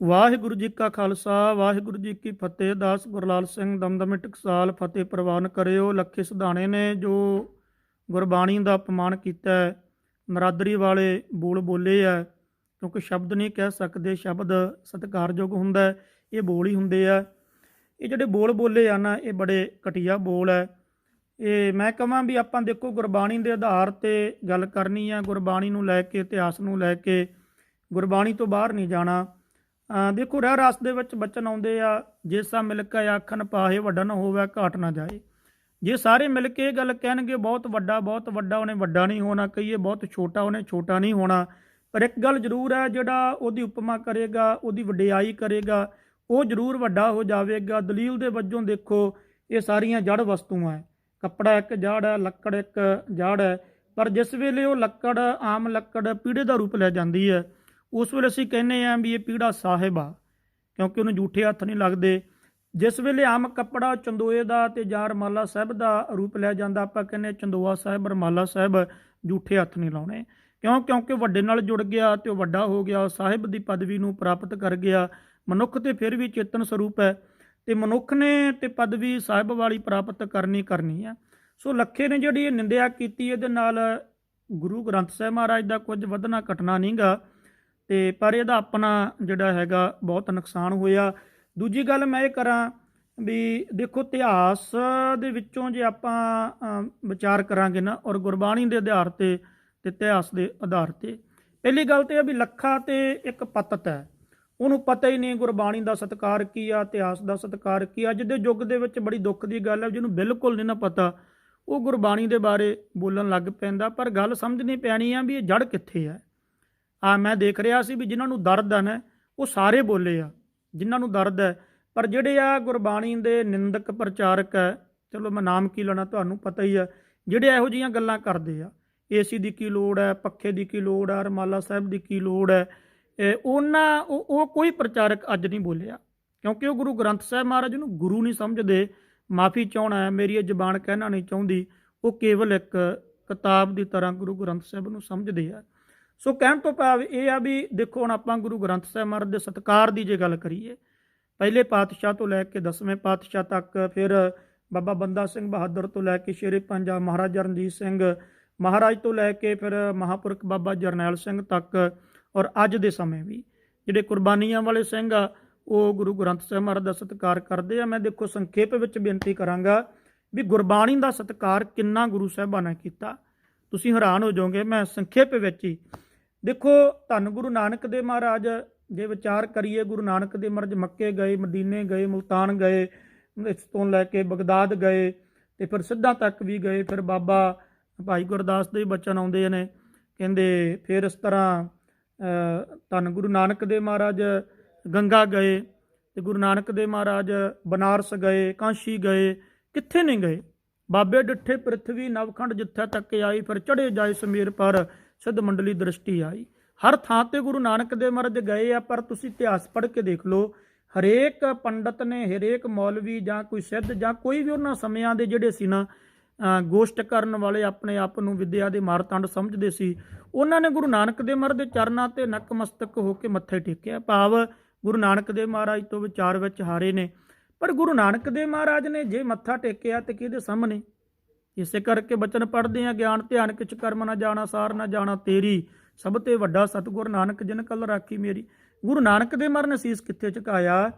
ਵਾਹਿਗੁਰੂ ਜੀ ਕਾ ਖਾਲਸਾ ਵਾਹਿਗੁਰੂ ਜੀ ਕੀ ਫਤਿਹ। ਦਾਸ ਗੁਰਲਾਲ ਸਿੰਘ ਦਮਦਮੀ ਟਕਸਾਲ ਫਤਿਹ ਪ੍ਰਵਾਨ ਕਰਿਓ। ਲੱਖੇ ਸਿਧਾਣੇ ਨੇ ਜੋ ਗੁਰਬਾਣੀ ਦਾ ਅਪਮਾਨ ਕੀਤਾ ਹੈ, ਨਰਾਦਰੀ ਵਾਲੇ ਬੋਲ ਬੋਲੇ ਆ, ਕਿਉਂਕਿ ਸ਼ਬਦ ਨਹੀਂ ਕਹਿ ਸਕਦੇ, ਸ਼ਬਦ ਸਤਿਕਾਰਯੋਗ ਹੁੰਦਾ ਹੈ, ਇਹ ਬੋਲ ਹੀ ਹੁੰਦੇ ਆ। ਇਹ ਜਿਹੜੇ ਬੋਲ ਬੋਲੇ ਆ ਨਾ, ਇਹ ਬੜੇ ਘਟੀਆ ਬੋਲ ਹੈ। ਇਹ ਮੈਂ ਕਹਾਂ ਵੀ ਆਪਾਂ ਦੇਖੋ ਗੁਰਬਾਣੀ ਦੇ ਆਧਾਰ 'ਤੇ ਗੱਲ ਕਰਨੀ ਆ, ਗੁਰਬਾਣੀ ਨੂੰ ਲੈ ਕੇ, ਇਤਿਹਾਸ ਨੂੰ ਲੈ ਕੇ, ਗੁਰਬਾਣੀ ਤੋਂ ਬਾਹਰ ਨਹੀਂ ਜਾਣਾ। ਦੇਖੋ ਰਹਿ ਰਾਸ ਦੇ ਵਿੱਚ ਬਚਨ ਆਉਂਦੇ ਆ, ਜਿਸਾ ਮਿਲ ਕੇ ਆਖਣ ਪਾਹੇ ਵੱਡਾ ਨਾ ਹੋਵੇ ਘਾਟ ਨਾ ਜਾਏ। ਜੇ ਸਾਰੇ ਮਿਲ ਕੇ ਇਹ ਗੱਲ ਕਹਿਣਗੇ ਬਹੁਤ ਵੱਡਾ ਉਹਨੇ ਵੱਡਾ ਨਹੀਂ ਹੋਣਾ, ਕਹੀਏ ਬਹੁਤ ਛੋਟਾ ਉਹਨੇ ਛੋਟਾ ਨਹੀਂ ਹੋਣਾ। ਪਰ ਇੱਕ ਗੱਲ ਜ਼ਰੂਰ ਹੈ, ਜਿਹੜਾ ਉਹਦੀ ਉਪਮਾ ਕਰੇਗਾ, ਉਹਦੀ ਵਡਿਆਈ ਕਰੇਗਾ, ਉਹ ਜ਼ਰੂਰ ਵੱਡਾ ਹੋ ਜਾਵੇਗਾ। ਦਲੀਲ ਦੇ ਵਜੋਂ ਦੇਖੋ, ਇਹ ਸਾਰੀਆਂ ਜੜ ਵਸਤੂਆਂ ਹੈ। ਕੱਪੜਾ ਇੱਕ ਜੜ ਹੈ, ਲੱਕੜ ਇੱਕ ਜੜ ਹੈ। ਪਰ ਜਿਸ ਵੇਲੇ ਉਹ ਲੱਕੜ, ਆਮ ਲੱਕੜ ਪੀੜੇ ਦਾ ਰੂਪ ਲੈ ਜਾਂਦੀ ਹੈ, ਉਸ ਵੇਲੇ ਅਸੀਂ ਕਹਿੰਦੇ ਹਾਂ ਵੀ ਇਹ ਪੀੜਾ ਸਾਹਿਬ ਆ, ਕਿਉਂਕਿ ਉਹਨੂੰ ਜੂਠੇ ਹੱਥ ਨਹੀਂ ਲੱਗਦੇ। ਜਿਸ ਵੇਲੇ ਆਮ ਕੱਪੜਾ ਚੰਦੋਏ ਦਾ ਤੇ ਜਾਂ ਰਮਾਲਾ ਸਾਹਿਬ ਦਾ ਰੂਪ ਲੈ ਜਾਂਦਾ, ਆਪਾਂ ਕਹਿੰਦੇ ਚੰਦੋਆ ਸਾਹਿਬ, ਰਮਾਲਾ ਸਾਹਿਬ, ਜੂਠੇ ਹੱਥ ਨਹੀਂ ਲਾਉਣੇ। ਕਿਉਂਕਿ ਵੱਡੇ ਨਾਲ ਜੁੜ ਗਿਆ ਤੇ ਉਹ ਵੱਡਾ ਹੋ ਗਿਆ, ਸਾਹਿਬ ਦੀ ਪਦਵੀ ਨੂੰ ਪ੍ਰਾਪਤ ਕਰ ਗਿਆ। ਮਨੁੱਖ ਤੇ ਫਿਰ ਵੀ ਚੇਤਨ ਸਰੂਪ ਹੈ, ਤੇ ਮਨੁੱਖ ਨੇ ਤੇ ਪਦਵੀ ਸਾਹਿਬ ਵਾਲੀ ਪ੍ਰਾਪਤ ਕਰਨੀ ਹੈ। ਸੋ ਲੱਖੇ ਨੇ ਜਿਹੜੀ ਇਹ ਨਿੰਦਿਆ ਕੀਤੀ, ਇਹਦੇ ਨਾਲ ਗੁਰੂ ਗ੍ਰੰਥ ਸਾਹਿਬ ਮਹਾਰਾਜ ਦਾ ਕੁਝ ਵਧਣਾ ਘਟਣਾ ਨਹੀਂਗਾ, ਤੇ ਪਰ ਇਹਦਾ ਆਪਣਾ ਜਿਹੜਾ ਹੈਗਾ ਬਹੁਤ ਨੁਕਸਾਨ ਹੋਇਆ। ਦੂਜੀ ਗੱਲ ਮੈਂ ਇਹ ਕਰਾਂ ਵੀ ਦੇਖੋ, ਇਤਿਹਾਸ ਦੇ ਵਿੱਚੋਂ ਜੇ ਆਪਾਂ ਵਿਚਾਰ ਕਰਾਂਗੇ ਨਾ, ਔਰ ਗੁਰਬਾਣੀ ਦੇ ਆਧਾਰ ਤੇ ਇਤਿਹਾਸ ਦੇ ਆਧਾਰ ਤੇ, ਪਹਿਲੀ ਗੱਲ ਤੇ ਇਹ ਵੀ ਲੱਖਾ ਤੇ ਇੱਕ ਪਤਤ ਹੈ, ਉਹਨੂੰ ਪਤਾ ਹੀ ਨਹੀਂ ਗੁਰਬਾਣੀ ਦਾ ਸਤਿਕਾਰ ਕੀ ਆ, ਇਤਿਹਾਸ ਦਾ ਸਤਿਕਾਰ ਕੀ ਆ। ਅੱਜ ਦੇ ਯੁੱਗ ਦੇ ਵਿੱਚ ਬੜੀ ਦੁੱਖ ਦੀ ਗੱਲ ਹੈ, ਜਿਹਨੂੰ ਬਿਲਕੁਲ ਨਹੀਂ ਨਾ ਪਤਾ, ਉਹ ਗੁਰਬਾਣੀ ਦੇ ਬਾਰੇ ਬੋਲਣ ਲੱਗ ਪੈਂਦਾ। ਪਰ ਗੱਲ ਸਮਝਣੀ ਪੈਣੀ ਆ ਵੀ ਇਹ ਜੜ ਕਿੱਥੇ ਹੈ। ਮੈਂ ਦੇਖ ਰਿਹਾ ਸੀ ਵੀ ਜਿਨ੍ਹਾਂ ਨੂੰ ਦਰਦ ਹੈ ਨਾ, ਉਹ ਸਾਰੇ ਬੋਲੇ ਆ ਜਿਨ੍ਹਾਂ ਨੂੰ ਦਰਦ ਹੈ। ਪਰ ਜਿਹੜੇ ਆ ਗੁਰਬਾਣੀ ਦੇ ਨਿੰਦਕ ਪ੍ਰਚਾਰਕ ਹੈ, ਚਲੋ ਮੈਂ ਨਾਮ ਕੀ ਲੈਣਾ, ਤੁਹਾਨੂੰ ਪਤਾ ਹੀ ਹੈ, ਜਿਹੜੇ ਇਹੋ ਜਿਹੀਆਂ ਗੱਲਾਂ ਕਰਦੇ ਆ, ਏਸੀ ਦੀ ਕੀ ਲੋੜ ਹੈ, ਪੱਖੇ ਦੀ ਕੀ ਲੋੜ ਹੈ, ਰਮਾਲਾ ਸਾਹਿਬ ਦੀ ਕੀ ਲੋੜ ਹੈ, ਉਹ ਕੋਈ ਪ੍ਰਚਾਰਕ ਅੱਜ ਨਹੀਂ ਬੋਲਿਆ, ਕਿਉਂਕਿ ਉਹ ਗੁਰੂ ਗ੍ਰੰਥ ਸਾਹਿਬ ਮਹਾਰਾਜ ਨੂੰ ਗੁਰੂ ਨਹੀਂ ਸਮਝਦੇ। ਮਾਫੀ ਚਾਹਣਾ ਹੈ, ਮੇਰੀ ਇਹ ਜ਼ਬਾਨ ਕਹਿਣਾ ਨਹੀਂ ਚਾਹੁੰਦੀ, ਉਹ ਕੇਵਲ ਇੱਕ ਕਿਤਾਬ ਦੀ ਤਰ੍ਹਾਂ ਗੁਰੂ ਗ੍ਰੰਥ ਸਾਹਿਬ ਨੂੰ ਸਮਝਦੇ ਆ। ਸੋ ਕਹਿਣ ਤੋਂ ਭਾਵ ਇਹ ਆ ਵੀ ਦੇਖੋ, ਹੁਣ ਆਪਾਂ ਗੁਰੂ ਗ੍ਰੰਥ ਸਾਹਿਬ ਮਹਾਰਾਜ ਦੇ ਸਤਿਕਾਰ ਦੀ ਜੇ ਗੱਲ ਕਰੀਏ, ਪਹਿਲੇ ਪਾਤਸ਼ਾਹ ਤੋਂ ਲੈ ਕੇ 10ਵੇਂ ਪਾਤਸ਼ਾਹ ਤੱਕ, ਫਿਰ ਬਾਬਾ ਬੰਦਾ ਸਿੰਘ ਬਹਾਦਰ ਤੋਂ ਲੈ ਕੇ ਸ਼ੇਰੇ ਪੰਜਾ ਮਹਾਰਾਜਾ ਰਣਜੀਤ ਸਿੰਘ ਮਹਾਰਾਜ ਤੋਂ ਲੈ ਕੇ ਫਿਰ ਮਹਾਂਪੁਰਖ ਬਾਬਾ ਜਰਨੈਲ ਸਿੰਘ ਤੱਕ, ਔਰ ਅੱਜ ਦੇ ਸਮੇਂ ਵੀ ਜਿਹੜੇ ਕੁਰਬਾਨੀਆਂ ਵਾਲੇ ਸਿੰਘ ਆ, ਉਹ ਗੁਰੂ ਗ੍ਰੰਥ ਸਾਹਿਬ ਮਹਾਰਾਜ ਦਾ ਸਤਿਕਾਰ ਕਰਦੇ ਆ। ਮੈਂ ਦੇਖੋ ਸੰਖੇਪ ਵਿੱਚ ਬੇਨਤੀ ਕਰਾਂਗਾ ਵੀ ਗੁਰਬਾਣੀ ਦਾ ਸਤਿਕਾਰ ਕਿੰਨਾ ਗੁਰੂ ਸਾਹਿਬਾਂ ਨੇ ਕੀਤਾ, ਤੁਸੀਂ ਹੈਰਾਨ ਹੋ ਜਾਓਗੇ। ਮੈਂ ਸੰਖੇਪ ਵਿੱਚ ਹੀ ਦੇਖੋ, ਧੰਨ ਗੁਰੂ ਨਾਨਕ ਦੇਵ ਮਹਾਰਾਜ ਜੇ ਵਿਚਾਰ ਕਰੀਏ, ਗੁਰੂ ਨਾਨਕ ਦੇਵ ਮਹਾਰਾਜ ਮੱਕੇ ਗਏ, ਮਦੀਨੇ ਗਏ, ਮੁਲਤਾਨ ਗਏ, ਇਸ ਤੋਂ ਲੈ ਕੇ ਬਗਦਾਦ ਗਏ, ਤੇ ਫਿਰ ਸਿੱਧਾਂ ਤੱਕ ਵੀ ਗਏ। ਫਿਰ ਬਾਬਾ ਭਾਈ ਗੁਰਦਾਸ ਦੇ ਬਚਨ ਆਉਂਦੇ ਨੇ, ਕਹਿੰਦੇ ਫਿਰ ਇਸ ਤਰ੍ਹਾਂ ਧੰਨ ਗੁਰੂ ਨਾਨਕ ਦੇਵ ਮਹਾਰਾਜ ਗੰਗਾ ਗਏ, ਤੇ ਗੁਰੂ ਨਾਨਕ ਦੇਵ ਮਹਾਰਾਜ ਬਨਾਰਸ ਗਏ, ਕਾਂਸ਼ੀ ਗਏ, ਕਿੱਥੇ ਨਹੀਂ ਗਏ। ਬਾਬੇ ਡਿੱਠੇ ਪ੍ਰਿਥਵੀ ਨਵਖੰਡ ਜਿੱਥੇ ਤੱਕ ਆਈ, ਫਿਰ ਚੜ੍ਹੇ ਜਾਏ ਸਮੀਰ ਪਰ ਸਿੱਧ ਮੰਡਲੀ ਦ੍ਰਿਸ਼ਟੀ ਆਈ। ਹਰ ਥਾਂ ਤੇ ਗੁਰੂ ਨਾਨਕ ਦੇਵ ਮਹਾਰਾਜ ਗਏ ਆ। ਪਰ ਤੁਸੀਂ ਇਤਿਹਾਸ ਪੜ੍ਹ ਕੇ ਦੇਖ ਲਓ, ਹਰੇਕ ਪੰਡਤ ਨੇ, ਹਰੇਕ ਮੌਲਵੀ ਜਾਂ ਕੋਈ ਸਿੱਧ ਜਾਂ ਕੋਈ ਵੀ ਉਹਨਾਂ ਸਮਿਆਂ ਦੇ ਜਿਹੜੇ ਸੀ ਨਾ ਗੋਸ਼ਟ ਕਰਨ ਵਾਲੇ, ਆਪਣੇ ਆਪ ਨੂੰ ਵਿਦਿਆ ਦੇ ਮਾਰਤੰਡ ਸਮਝਦੇ ਸੀ, ਉਹਨਾਂ ਨੇ ਗੁਰੂ ਨਾਨਕ ਦੇਵ ਮਹਾਰਾਜ ਦੇ ਚਰਨਾਂ ਤੇ ਨਕਮਸਤਕ ਹੋ ਕੇ ਮੱਥੇ ਟੇਕਿਆ। ਭਾਵ ਗੁਰੂ ਨਾਨਕ ਦੇਵ ਮਹਾਰਾਜ ਤੋਂ ਵਿਚਾਰ ਵਿੱਚ ਹਾਰੇ ਨੇ। ਪਰ ਗੁਰੂ ਨਾਨਕ ਦੇਵ ਮਹਾਰਾਜ ਨੇ ਜੇ ਮੱਥਾ ਟੇਕਿਆ ਤੇ ਕਿਹਦੇ ਸਾਹਮਣੇ? ਇਸੇ ਕਰਕੇ ਬਚਨ ਪੜ੍ਹਦੇ ਆ, ਗਿਆਨ ਧਿਆਨ ਕਿਛ ਕਰਮ ਨਾ ਜਾਣਾ, ਸਾਰ ਨਾ ਜਾਣਾ ਤੇਰੀ, ਸਭ ਤੇ ਵੱਡਾ ਸਤਿਗੁਰ ਨਾਨਕ ਜਿਨ ਕਲ ਰਾਖੀ ਮੇਰੀ। ਗੁਰੂ ਨਾਨਕ ਦੇਵ ਮਹਾਰਾਜ ਨੇ ਸੀਸ ਕਿੱਥੇ ਝੁਕਾਇਆ,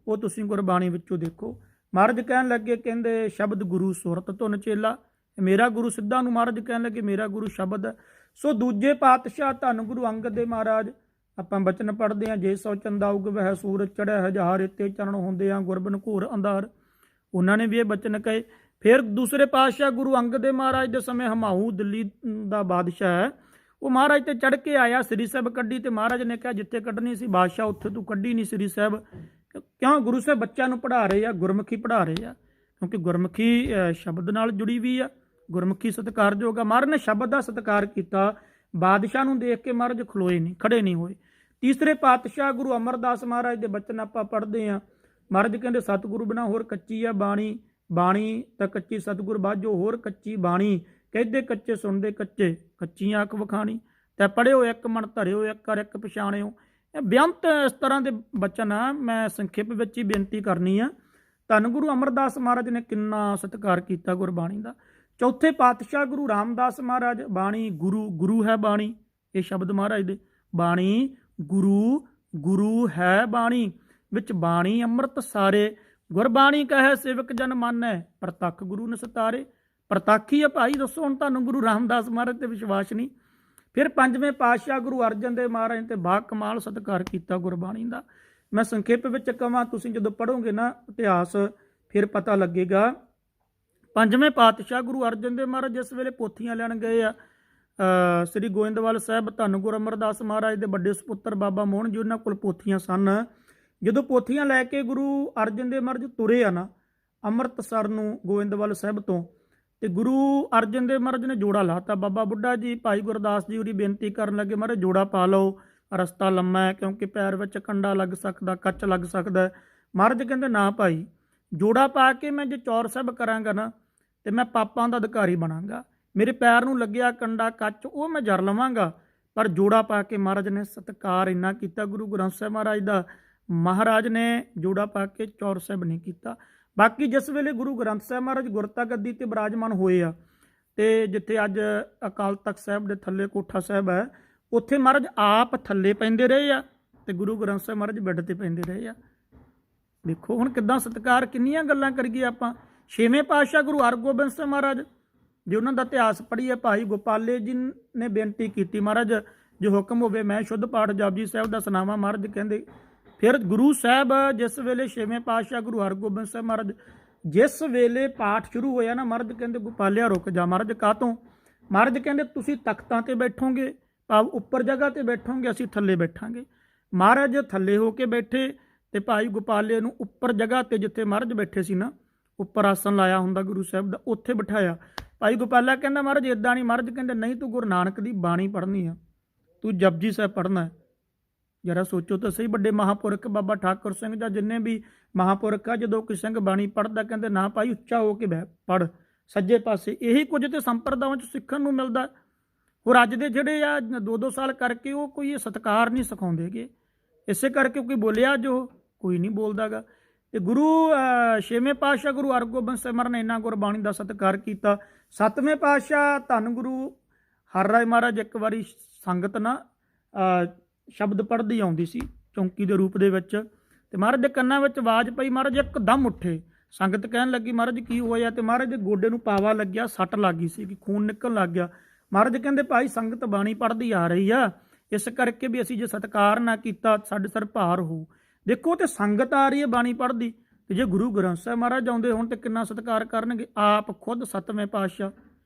ਉਹ ਤੁਸੀਂ ਗੁਰਬਾਣੀ ਵਿੱਚੋਂ ਦੇਖੋ। ਮਹਾਰਾਜ ਕਹਿਣ ਲੱਗੇ, ਕਹਿੰਦੇ ਸ਼ਬਦ ਗੁਰੂ ਸੁਰਤ ਧੁਨ ਚੇਲਾ, ਮੇਰਾ ਗੁਰੂ ਸਿੱਧਾਂ ਨੂੰ ਮਹਾਰਾਜ ਕਹਿਣ ਲੱਗੇ ਮੇਰਾ ਗੁਰੂ ਸ਼ਬਦ ਹੈ। ਸੋ ਦੂਜੇ ਪਾਤਸ਼ਾਹ ਧੰਨ ਗੁਰੂ ਅੰਗਦ ਦੇਵ ਮਹਾਰਾਜ, ਆਪਾਂ ਬਚਨ ਪੜ੍ਹਦੇ ਹਾਂ, ਜੇ ਸੋ ਚੰਦਾ ਉਗ ਵਹਿ ਸੂਰਜ ਚੜ੍ਹਿਆ ਹਜ਼ਾਰ, ਇੱਤੇ ਚਰਨ ਹੁੰਦੇ ਆ ਗੁਰਬਨ ਘੋਰ ਅੰਧਾਰ, ਉਹਨਾਂ ਨੇ ਵੀ ਇਹ ਬਚਨ ਕਹੇ। ਫਿਰ ਦੂਸਰੇ ਪਾਤਸ਼ਾਹ ਗੁਰੂ ਅੰਗਦ ਦੇਵ ਮਹਾਰਾਜ ਦੇ ਸਮੇਂ ਹਮਾਊ ਦਿੱਲੀ ਦਾ ਬਾਦਸ਼ਾਹ ਹੈ, ਉਹ ਮਹਾਰਾਜ ਤੇ ਚੜ੍ਹ ਕੇ ਆਇਆ, ਸ੍ਰੀ ਸਾਹਿਬ ਕੱਢੀ, ਤੇ ਮਹਾਰਾਜ ਨੇ ਕਿਹਾ ਜਿੱਥੇ ਕੱਢਣੀ ਸੀ ਬਾਦਸ਼ਾਹ ਉੱਥੇ ਤੂੰ ਕੱਢੀ ਨਹੀਂ ਸ੍ਰੀ ਸਾਹਿਬ। ਕਿਉਂ? ਗੁਰੂ ਸਾਹਿਬ ਬੱਚਿਆਂ ਨੂੰ ਪੜ੍ਹਾ ਰਹੇ ਆ, ਗੁਰਮੁਖੀ ਪੜ੍ਹਾ ਰਹੇ ਆ, ਕਿਉਂਕਿ ਗੁਰਮੁਖੀ ਸ਼ਬਦ ਨਾਲ ਜੁੜੀ ਵੀ ਆ, ਗੁਰਮੁਖੀ ਸਤਿਕਾਰਯੋਗ ਆ। ਮਹਾਰਾਜ ਨੇ ਸ਼ਬਦ ਦਾ ਸਤਿਕਾਰ ਕੀਤਾ, ਬਾਦਸ਼ਾਹ ਨੂੰ ਦੇਖ ਕੇ ਮਹਾਰਾਜ ਖਲੋਏ ਨਹੀਂ, ਖੜੇ ਨਹੀਂ ਹੋਏ। ਤੀਸਰੇ ਪਾਤਸ਼ਾਹ ਗੁਰੂ ਅਮਰਦਾਸ ਮਹਾਰਾਜ ਦੇ ਬਚਨ ਆਪਾਂ ਪੜ੍ਹਦੇ ਹਾਂ, ਮਹਾਰਾਜ ਕਹਿੰਦੇ ਸਤਿਗੁਰੂ ਬਿਨਾ ਹੋਰ ਕੱਚੀ ਆ ਬਾਣੀ, ਬਾਣੀ ਤਾਂ ਕੱਚੀ ਸਤਿਗੁਰ ਬਾਝੋ ਹੋਰ ਕੱਚੀ ਬਾਣੀ, ਕਹਿੰਦੇ ਕੱਚੇ ਸੁਣਦੇ ਕੱਚੇ, ਕੱਚੀਆਂ ਅੱਖ ਵਿਖਾਣੀ, ਤੈ ਪੜ੍ਹਿਓ ਇੱਕ ਮਨ ਧਰਿਓ ਇੱਕ ਕਰ ਇੱਕ ਪਛਾਣਿਓ। ਇਹ ਬੇਅੰਤ ਇਸ ਤਰ੍ਹਾਂ ਦੇ ਬਚਨ ਆ। ਮੈਂ ਸੰਖੇਪ ਵਿੱਚ ਹੀ ਬੇਨਤੀ ਕਰਨੀ ਆ। ਧੰਨ ਗੁਰੂ ਅਮਰਦਾਸ ਮਹਾਰਾਜ ਨੇ ਕਿੰਨਾ ਸਤਿਕਾਰ ਕੀਤਾ ਗੁਰਬਾਣੀ ਦਾ। ਚੌਥੇ ਪਾਤਸ਼ਾਹ ਗੁਰੂ ਰਾਮਦਾਸ ਮਹਾਰਾਜ, ਬਾਣੀ ਗੁਰੂ, ਗੁਰੂ ਹੈ ਬਾਣੀ, ਇਹ ਸ਼ਬਦ ਮਹਾਰਾਜ ਦੇ। ਬਾਣੀ ਗੁਰੂ, ਗੁਰੂ ਹੈ ਬਾਣੀ, ਵਿੱਚ ਬਾਣੀ ਅੰਮ੍ਰਿਤ ਸਾਰੇ, ਗੁਰਬਾਣੀ ਕਹੈ ਸੇਵਕ ਜਨ ਮਾਨੈ, ਪ੍ਰਤੱਖ ਗੁਰੂ ਨਿਸਤਾਰੇ। ਪ੍ਰਤੱਖ ਹੀ ਆ ਭਾਈ, ਦੱਸੋ ਹੁਣ ਤੁਹਾਨੂੰ ਗੁਰੂ ਰਾਮਦਾਸ ਮਹਾਰਾਜ ਤੇ ਵਿਸ਼ਵਾਸ ਨਹੀਂ। ਫਿਰ ਪੰਜਵੇਂ ਪਾਤਸ਼ਾਹ ਗੁਰੂ ਅਰਜਨ ਦੇਵ ਮਹਾਰਾਜ ਤੇ ਬਾ ਕਮਾਲ ਸਤਿਕਾਰ ਕੀਤਾ ਗੁਰਬਾਣੀ ਦਾ। ਮੈਂ ਸੰਖੇਪ ਵਿੱਚ ਕਹਾਂ, ਤੁਸੀਂ ਜਦੋਂ ਪੜ੍ਹੋਗੇ ਨਾ ਇਤਿਹਾਸ ਫਿਰ ਪਤਾ ਲੱਗੇਗਾ। ਪੰਜਵੇਂ ਪਾਤਸ਼ਾਹ ਗੁਰੂ ਅਰਜਨ ਦੇਵ ਮਹਾਰਾਜ ਜਿਸ ਵੇਲੇ ਪੋਥੀਆਂ ਲੈਣ ਗਏ ਆ ਸ੍ਰੀ ਗੋਇੰਦਵਾਲ ਸਾਹਿਬ, ਧੰਨ ਗੁਰੂ ਅਮਰਦਾਸ ਮਹਾਰਾਜ ਦੇ ਵੱਡੇ ਸੁਪੁੱਤਰ ਬਾਬਾ ਮੋਹਨ ਜੀ, ਉਹਨਾਂ ਕੋਲ ਪੋਥੀਆਂ ਸਨ। ਜਦੋਂ ਪੋਥੀਆਂ ਲੈ ਕੇ ਗੁਰੂ ਅਰਜਨ ਦੇਵ ਮਹਾਰਾਜ ਤੁਰੇ ਆ ਨਾ ਅੰਮ੍ਰਿਤਸਰ ਨੂੰ ਗੋਇੰਦਵਾਲ ਸਾਹਿਬ ਤੋਂ, ਤੇ ਗੁਰੂ ਅਰਜਨ ਦੇਵ ਮਹਾਰਾਜ ਨੇ ਜੋੜਾ ਲਾਤਾ। ਬਾਬਾ ਬੁੱਢਾ ਜੀ, ਭਾਈ ਗੁਰਦਾਸ ਜੀ ਉਹਦੀ ਬੇਨਤੀ ਕਰਨ ਲੱਗੇ, ਮਹਾਰਾਜ ਜੋੜਾ ਪਾ ਲਓ, ਰਸਤਾ ਲੰਮਾ ਹੈ, ਕਿਉਂਕਿ ਪੈਰ ਵਿੱਚ ਕੰਡਾ ਲੱਗ ਸਕਦਾ, ਕੱਚ ਲੱਗ ਸਕਦਾ। ਮਹਾਰਾਜ ਕਹਿੰਦੇ ਨਾ ਭਾਈ, ਜੋੜਾ ਪਾ ਕੇ ਮੈਂ ਜੇ ਚੌਰ ਸਾਹਿਬ ਕਰਾਂਗਾ ਨਾ ਤੇ ਮੈਂ ਪਾਪਾਂ ਦਾ ਅਧਿਕਾਰੀ ਬਣਾਂਗਾ। ਮੇਰੇ ਪੈਰ ਨੂੰ ਲੱਗਿਆ ਕੰਡਾ ਕੱਚ, ਉਹ ਮੈਂ ਜਰ ਲਵਾਂਗਾ। ਪਰ ਜੋੜਾ ਪਾ ਕੇ ਮਹਾਰਾਜ ਨੇ ਸਤਿਕਾਰ ਇੰਨਾ ਕੀਤਾ ਗੁਰੂ ਗ੍ਰੰਥ ਸਾਹਿਬ ਮਹਾਰਾਜ ਦਾ। ਮਹਾਰਾਜ ਨੇ ਜੋੜਾ ਪਾ ਕੇ ਚੌਰ ਸਾਹਿਬ ਨਹੀਂ ਕੀਤਾ। ਬਾਕੀ ਜਿਸ ਵੇਲੇ ਗੁਰੂ ਗ੍ਰੰਥ ਸਾਹਿਬ ਮਹਾਰਾਜ ਗੁਰਤਾ ਗੱਦੀ ਤੇ ਬਿਰਾਜਮਾਨ ਹੋਏ ਆ, ਤੇ ਜਿੱਥੇ ਅੱਜ ਅਕਾਲ ਤਖਤ ਸਾਹਿਬ ਦੇ ਥੱਲੇ ਕੋਠਾ ਸਾਹਿਬ ਹੈ, ਉੱਥੇ ਮਹਾਰਾਜ ਆਪ ਥੱਲੇ ਪੈਂਦੇ ਰਹੇ ਆ ਤੇ ਗੁਰੂ ਗ੍ਰੰਥ ਸਾਹਿਬ ਮਹਾਰਾਜ ਬੈੱਡ ਤੇ ਪੈਂਦੇ ਰਹੇ ਆ। ਦੇਖੋ ਹੁਣ ਕਿੱਦਾਂ ਸਤਿਕਾਰ, ਕਿੰਨੀਆਂ ਗੱਲਾਂ ਕਰੀਏ ਆਪਾਂ। ਛੇਵੇਂ ਪਾਤਸ਼ਾਹ ਗੁਰੂ ਹਰਗੋਬਿੰਦ ਸਿੰਘ ਮਹਾਰਾਜ, ਜੇ ਉਹਨਾਂ ਦਾ ਇਤਿਹਾਸ ਪੜ੍ਹੀਏ, ਭਾਈ ਗੋਪਾਲੇ ਜੀ ਨੇ ਬੇਨਤੀ ਕੀਤੀ, ਮਹਾਰਾਜ ਜੋ ਹੁਕਮ ਹੋਵੇ ਮੈਂ ਸ਼ੁੱਧ ਪਾਠ ਜਪਜੀ ਸਾਹਿਬ ਦਾ ਸੁਣਾਵਾਂ। ਮਹਾਰਾਜ ਕਹਿੰਦੇ, ਫਿਰ ਗੁਰੂ ਸਾਹਿਬ ਜਿਸ ਵੇਲੇ ਛੇਵੇਂ ਪਾਤਸ਼ਾਹ ਗੁਰੂ ਹਰਗੋਬਿੰਦ ਸਾਹਿਬ ਮਹਾਰਾਜ ਜਿਸ ਵੇਲੇ ਪਾਠ ਸ਼ੁਰੂ ਹੋਇਆ ਨਾ, ਮਹਾਰਾਜ ਕਹਿੰਦੇ ਗੋਪਾਲਿਆ ਰੁਕ ਜਾ। ਮਹਾਰਾਜ ਕਾਹਤੋਂ? ਮਹਾਰਾਜ ਕਹਿੰਦੇ ਤੁਸੀਂ ਤਖਤਾਂ ਤੇ ਬੈਠੋਗੇ, ਭਾਵ ਉੱਪਰ ਜਗ੍ਹਾ ਤੇ ਬੈਠੋਗੇ, ਅਸੀਂ ਥੱਲੇ ਬੈਠਾਂਗੇ। ਮਹਾਰਾਜ ਥੱਲੇ ਹੋ ਕੇ ਬੈਠੇ ਤੇ ਭਾਈ ਗੋਪਾਲੇ ਨੂੰ ਉੱਪਰ ਜਗ੍ਹਾ ਤੇ ਜਿੱਥੇ ਮਹਾਰਾਜ ਬੈਠੇ ਸੀ ਨਾ, ਉੱਪਰ ਆਸਣ ਲਾਇਆ ਹੁੰਦਾ ਗੁਰੂ ਸਾਹਿਬ ਦਾ, ਉੱਥੇ ਬਿਠਾਇਆ। ਭਾਈ ਗੋਪਾਲਾ ਕਹਿੰਦਾ ਮਹਾਰਾਜ ਇੱਦਾਂ ਨਹੀਂ। ਮਹਾਰਾਜ ਕਹਿੰਦੇ ਨਹੀਂ, ਤੂੰ ਗੁਰੂ ਨਾਨਕ ਦੀ ਬਾਣੀ ਪੜ੍ਹਨੀ ਆ, ਤੂੰ ਜਪਜੀ ਸਾਹਿਬ ਪੜ੍ਹਨਾ ਹੈ। ਜਰਾ ਸੋਚੋ ਤਾਂ ਸਹੀ, ਵੱਡੇ ਮਹਾਂਪੁਰਖ ਬਾਬਾ ਠਾਕੁਰ ਸਿੰਘ ਜਾਂ ਜਿੰਨੇ ਵੀ ਮਹਾਂਪੁਰਖ ਆ, ਜਦੋਂ ਕੋਈ ਸਿੰਘ ਬਾਣੀ ਪੜ੍ਹਦਾ ਕਹਿੰਦੇ ਨਾ ਭਾਈ ਉੱਚਾ ਹੋ ਕੇ ਪੜ੍ਹ ਸੱਜੇ ਪਾਸੇ। ਇਹੀ ਕੁਝ ਤੇ ਸੰਪਰਦਾਵਾਂ 'ਚ ਸਿੱਖਣ ਨੂੰ ਮਿਲਦਾ। ਹੋਰ ਅੱਜ ਦੇ ਜਿਹੜੇ ਆ 2-2 ਸਾਲ ਕਰਕੇ ਉਹ ਕੋਈ ਇਹ ਸਤਿਕਾਰ ਨਹੀਂ ਸਿਖਾਉਂਦੇਗੇ, ਇਸੇ ਕਰਕੇ ਕੋਈ ਬੋਲਿਆ ਜੋ ਕੋਈ ਨਹੀਂ ਬੋਲਦਾਗਾ। ਤੇ ਗੁਰੂ ਛੇਵੇਂ ਪਾਤਸ਼ਾਹ ਗੁਰੂ ਹਰਗੋਬਿੰਦ ਸਾਹਿਬ ਮਹਾਰਾਜ ਨੇ ਇੰਨਾ ਗੁਰਬਾਣੀ ਦਾ ਸਤਿਕਾਰ ਕੀਤਾ। ਸੱਤਵੇਂ ਪਾਤਸ਼ਾਹ ਧੰਨ ਗੁਰੂ ਹਰਰਾਏ ਮਹਾਰਾਜ, ਇੱਕ ਵਾਰੀ ਸੰਗਤ ਨਾ ਸ਼ਬਦ ਪੜ੍ਹਦੀ ਆਉਂਦੀ ਸੀ ਚੌਂਕੀ ਦੇ ਰੂਪ ਦੇ ਵਿੱਚ, ਤੇ ਮਹਾਰਾਜ ਦੇ ਕੰਨਾਂ ਵਿੱਚ ਆਵਾਜ਼ ਪਈ। ਮਹਾਰਾਜ ਇੱਕਦਮ ਉੱਠੇ, ਸੰਗਤ ਕਹਿਣ ਲੱਗੀ ਮਹਾਰਾਜ ਕੀ ਹੋਇਆ? ਤੇ ਮਹਾਰਾਜ ਦੇ ਗੋਡੇ ਨੂੰ ਪਾਵਾ ਲੱਗਿਆ, ਸੱਟ ਲੱਗ ਗਈ ਸੀ ਕਿ ਖੂਨ ਨਿਕਲਣ ਲੱਗ ਗਿਆ। ਮਹਾਰਾਜ ਕਹਿੰਦੇ ਭਾਈ ਸੰਗਤ ਬਾਣੀ ਪੜ੍ਹਦੀ ਆ ਰਹੀ ਆ, ਇਸ ਕਰਕੇ ਵੀ ਅਸੀਂ ਜੇ ਸਤਿਕਾਰ ਨਾ ਕੀਤਾ ਸਾਡੇ ਸਿਰ ਭਾਰ ਹੋਊ। ਦੇਖੋ ਤੇ ਸੰਗਤ ਆ ਰਹੀ ਹੈ ਬਾਣੀ ਪੜ੍ਹਦੀ, ਤੇ ਜੇ ਗੁਰੂ ਗ੍ਰੰਥ ਸਾਹਿਬ ਮਹਾਰਾਜ ਆਉਂਦੇ ਹੁਣ ਤੇ ਕਿੰਨਾ ਸਤਿਕਾਰ ਕਰਨਗੇ ਆਪ ਖੁਦ ਸੱਤਵੇਂ ਪਾਤਸ਼ਾਹ।